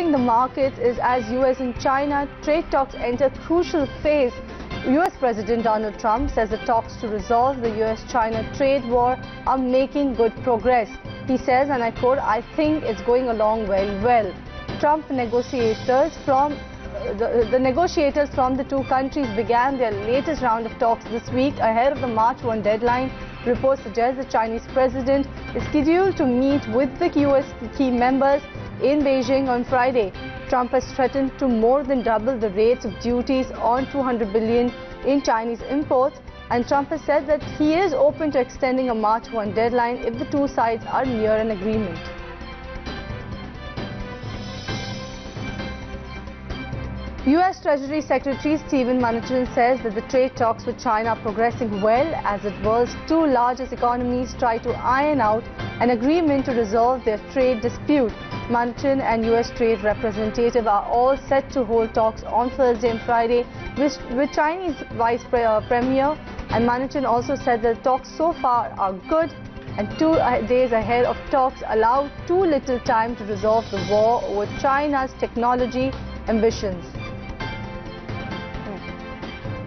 hitting the markets is as U.S. and China trade talks enter crucial phase. U.S. President Donald Trump says the talks to resolve the U.S.-China trade war are making good progress. He says, and I quote, "I think it's going along very well." Trump negotiators from the negotiators from the two countries began their latest round of talks this week ahead of the March 1 deadline. Reports suggest the Chinese president is scheduled to meet with the U.S. key members in Beijing on Friday. Trump has threatened to more than double the rates of duties on $200 billion in Chinese imports, and Trump has said that he is open to extending a March 1 deadline if the two sides are near an agreement. U.S. Treasury Secretary Steven Mnuchin says that the trade talks with China are progressing well as the world's two largest economies try to iron out an agreement to resolve their trade dispute. Mnuchin and U.S. Trade Representative are all set to hold talks on Thursday and Friday with Chinese Vice Premier, and Mnuchin also said that talks so far are good and 2 days ahead of talks allow too little time to resolve the war over China's technology ambitions.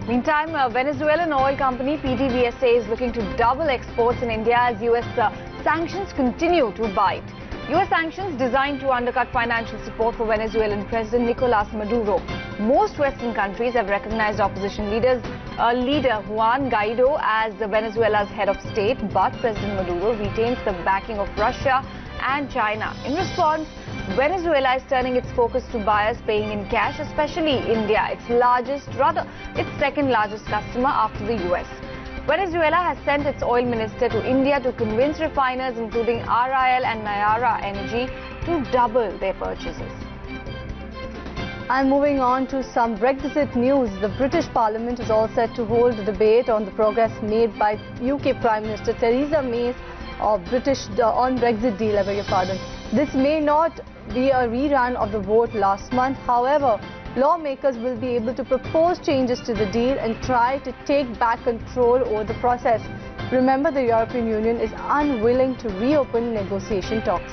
Meantime, Venezuelan oil company PDVSA is looking to double exports in India as U.S. sanctions continue to bite. U.S. sanctions designed to undercut financial support for Venezuelan President Nicolas Maduro. Most Western countries have recognized opposition leader Juan Guaido as Venezuela's head of state, but President Maduro retains the backing of Russia and China. In response, Venezuela is turning its focus to buyers paying in cash, especially India, its second largest customer after the U.S. Venezuela has sent its oil minister to India to convince refiners, including RIL and Nayara Energy, to double their purchases. And moving on to some Brexit news, the British Parliament is all set to hold a debate on the progress made by UK Prime Minister Theresa May on Brexit deal, I beg your pardon. This may not be a rerun of the vote last month. However, lawmakers will be able to propose changes to the deal and try to take back control over the process. Remember, the European Union is unwilling to reopen negotiation talks.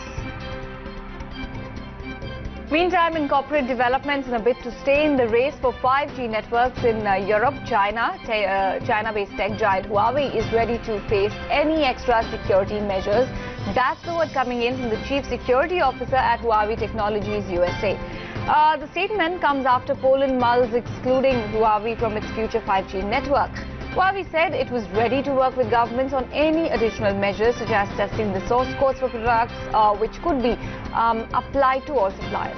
Meantime, in corporate developments, in a bid to stay in the race for 5G networks in Europe, China-based tech giant Huawei is ready to face any extra security measures. That's the word coming in from the Chief Security Officer at Huawei Technologies USA. The statement comes after Poland mulls excluding Huawei from its future 5G network. Huawei said it was ready to work with governments on any additional measures, such as testing the source codes for products which could be applied to all suppliers.